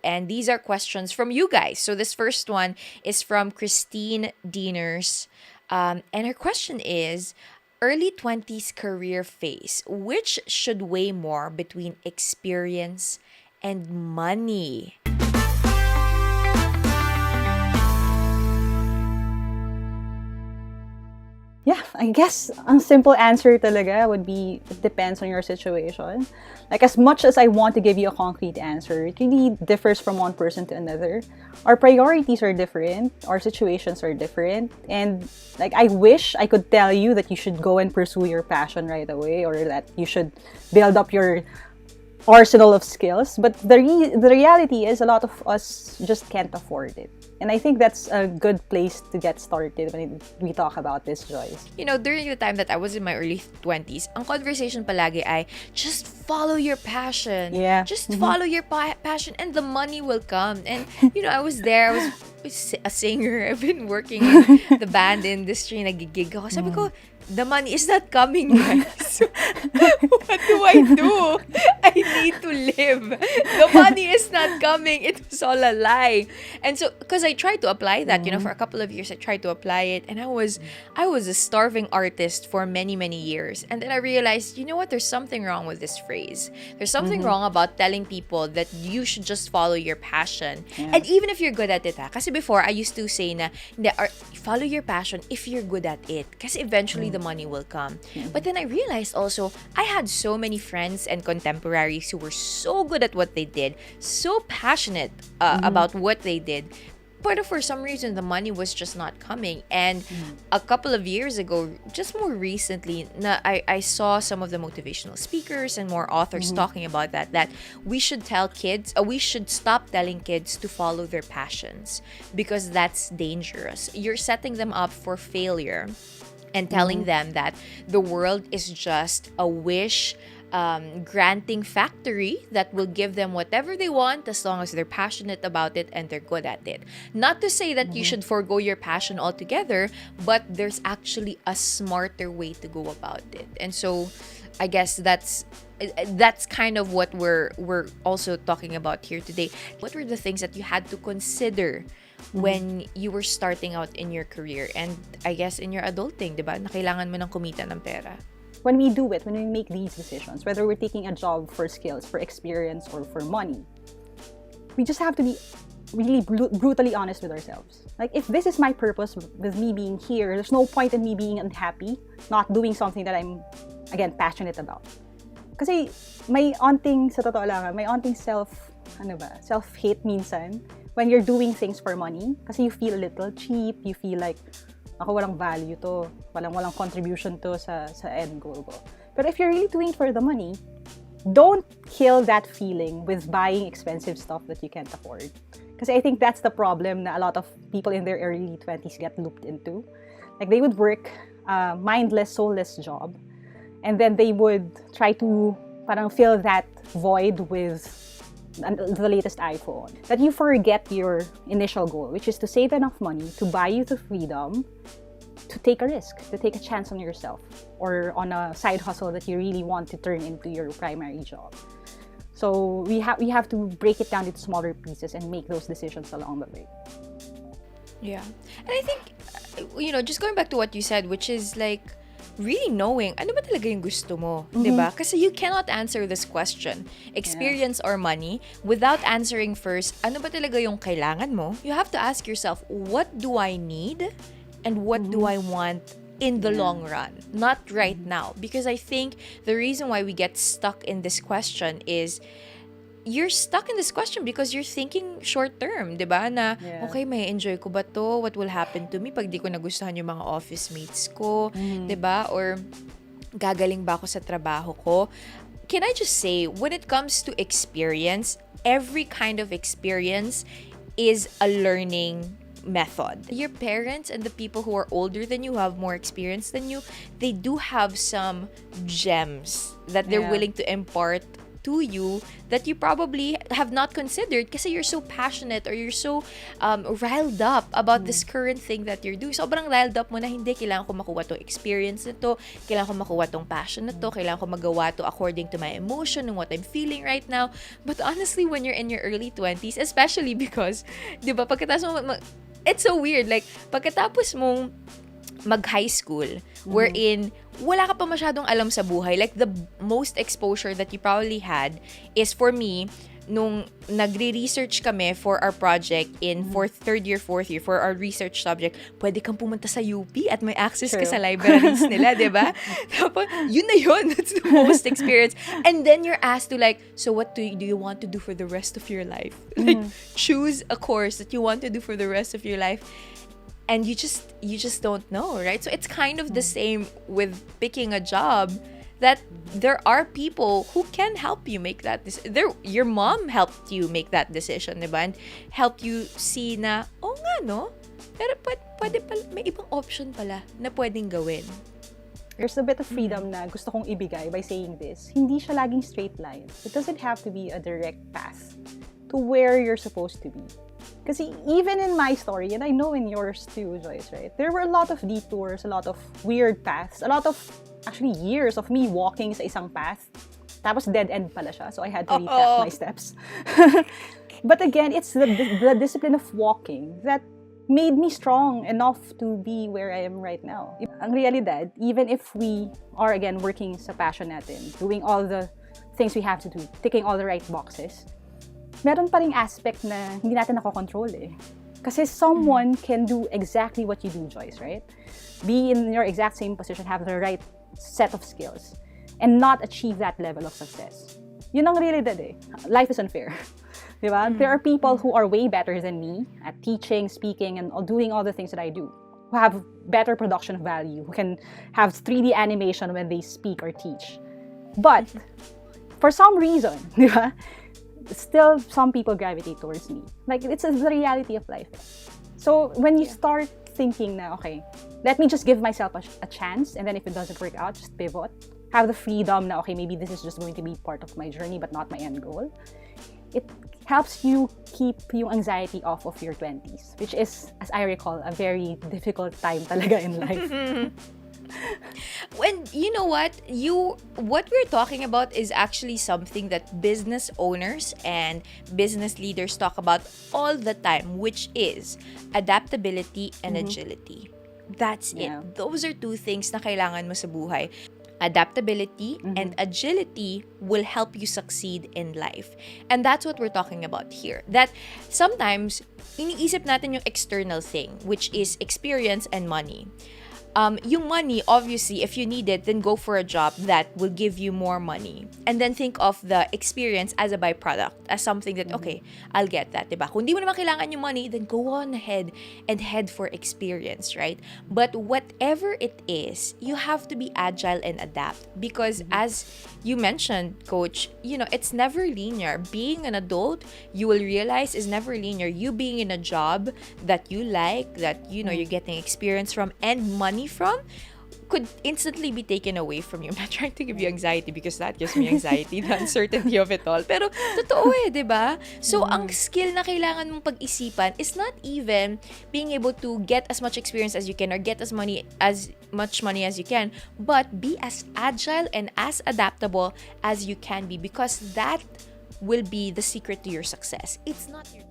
And these are questions from you guys. So this first one is from Christine Dieners. And her question is early 20s career phase, which should weigh more between experience and money? Yeah, I guess ang simple answer talaga would be it depends on your situation. Like as much as I want to give you a concrete answer, it really differs from one person to another. Our priorities are different, our situations are different, and like I wish I could tell you that you should go and pursue your passion right away or that you should build up your arsenal of skills, but the reality is a lot of us just can't afford it. And I think that's a good place to get started when we talk about this, Joyce. During the time that I was in my early 20s, ang conversation palagi ay, just follow your passion. Yeah. Just follow your passion and the money will come. And, I was there. I was a singer. I've been working in the band industry. Nagigig ako. Sabi ko, the money is not coming, guys. What do I do? I need to live. The money is not coming. It was all a lie. And so, because I tried to apply that, for a couple of years, I tried to apply it. And I was a starving artist for many, many years. And then I realized, you know what? There's something wrong with this phrase. There's something wrong about telling people that you should just follow your passion. Yeah. And even if you're good at it, kasi before, I used to say na, hindi, follow your passion if you're good at it. Kasi eventually, the money will come. But then I realized also, I had so many friends and contemporaries who were so good at what they did, so passionate about what they did. But for some reason, the money was just not coming. And a couple of years ago, just more recently, I saw some of the motivational speakers and more authors talking about that we should tell kids, we should stop telling kids to follow their passions because that's dangerous. You're setting them up for failure and telling them that the world is just a wish granting factory that will give them whatever they want as long as they're passionate about it and they're good at it. Not to say that you should forego your passion altogether, but there's actually a smarter way to go about it. And so I guess that's kind of what we're also talking about here today. What were the things that you had to consider when you were starting out in your career and I guess in your adulting, 'di ba? Na kailangan mo ng kumita ng pera. When we do it, when we make these decisions, whether we're taking a job for skills, for experience, or for money, we just have to be really brutally honest with ourselves. Like, if this is my purpose with me being here, there's no point in me being unhappy, not doing something that I'm, again, passionate about. Kasi may onting, sa totoo lang, may onting self-hate minsan when you're doing things for money. Kasi you feel a little cheap, you feel like, ako walang value to, walang contribution to sa end goal ko. But if you're really doing it for the money, don't kill that feeling with buying expensive stuff that you can't afford. Because I think that's the problem na a lot of people in their early 20s get looped into. Like, they would work a mindless, soulless job, and then they would try to parang fill that void with the latest iPhone. That you forget your initial goal, which is to save enough money to buy you the freedom to take a risk, to take a chance on yourself or on a side hustle that you really want to turn into your primary job. So we have to break it down into smaller pieces and make those decisions along the way. Yeah. And I think, just going back to what you said, which is like, really knowing ano ba talaga yung gusto mo, 'di ba? Kasi you cannot answer this question, experience or money, without answering first, ano ba talaga yung kailangan mo? You have to ask yourself, what do I need and what do I want in the long run, not right now? Because I think the reason why we get stuck in this question is you're stuck in this question because you're thinking short term, 'di ba? Na okay, may enjoy ko ba 'to? What will happen to me pag di ko nagustuhan yung mga office mates ko, 'di ba? Or gagaling ba ako sa trabaho ko? Can I just say, when it comes to experience, every kind of experience is a learning method. Your parents and the people who are older than you, who have more experience than you, they do have some gems that they're willing to impart to you that you probably have not considered kasi you're so passionate or you're so riled up about this current thing that you're doing. Sobrang riled up mo na hindi, kailangan ko makuha tong experience na to, kailangan ko makuha tong passion na to, kailangan ko magawa to according to my emotion and what I'm feeling right now. But honestly, when you're in your early 20s, especially because, di ba, pagkatapos mo, it's so weird, like, pagkatapos mong mag-high school, wherein wala ka pa masyadong alam sa buhay. Like, the most exposure that you probably had is, for me, nung nagre-research kami for our project in third year, fourth year, for our research subject, pwede kang pumunta sa UP at may access ka sa libraries nila, di ba? Tapos, yun na yun. That's the most experience. And then you're asked to like, so what do you want to do for the rest of your life? Like, choose a course that you want to do for the rest of your life. And you just don't know, right? So it's kind of the same with picking a job, that there are people who can help you make that decision. Your mom helped you make that decision, diba? And helped you see na, oh nga no, pero pwede pala, may ibang option pala na pwedeng gawin. There's a bit of freedom na gusto kong ibigay by saying this. Hindi siya laging straight line. It doesn't have to be a direct path to where you're supposed to be. Kasi even in my story, and I know in yours too, Joyce, right? There were a lot of detours, a lot of weird paths, a lot of actually years of me walking sa isang path. Tapos dead end pala siya, so I had to retrack my steps. But again, it's the discipline of walking that made me strong enough to be where I am right now. Ang realidad, even if we are again working sa passion natin, doing all the things we have to do, ticking all the right boxes, meron pa ring aspect na hindi natin nakokontrol eh. Kasi someone can do exactly what you do, Joyce, right? Be in your exact same position, have the right set of skills, and not achieve that level of success. Yun ang realidad eh. Life is unfair. Diba? There are people who are way better than me at teaching, speaking, and doing all the things that I do, who have better production value, who can have 3D animation when they speak or teach. But, for some reason, diba? Still some people gravitate towards me. Like, it's the reality of life. So when you start thinking na, okay, let me just give myself a chance, and then if it doesn't work out, just pivot. Have the freedom na, okay, maybe this is just going to be part of my journey but not my end goal. It helps you keep yung anxiety off of your 20s, which is, as I recall, a very difficult time talaga in life. And you know what we're talking about is actually something that business owners and business leaders talk about all the time, which is adaptability and agility. That's it. Those are two things na kailangan mo sa buhay. Adaptability and agility will help you succeed in life. And that's what we're talking about here. That sometimes iniisip natin yung external thing, which is experience and money. Yung money, obviously, if you need it, then go for a job that will give you more money. And then think of the experience as a byproduct, as something that, okay, I'll get that, diba? Kung di mo naman kailangan yung money, then go on ahead and head for experience, right? But whatever it is, you have to be agile and adapt. Because as you mentioned, Coach, it's never linear. Being an adult, you will realize, is never linear. You being in a job that you like, that, you're getting experience from, and money from, could instantly be taken away from you. I'm not trying to give you anxiety because that gives me anxiety, the uncertainty of it all. Pero totoo eh, di ba? So, ang skill na kailangan mong pag-isipan is not even being able to get as much experience as you can or get as much money as you can, but be as agile and as adaptable as you can be, because that will be the secret to your success. It's not your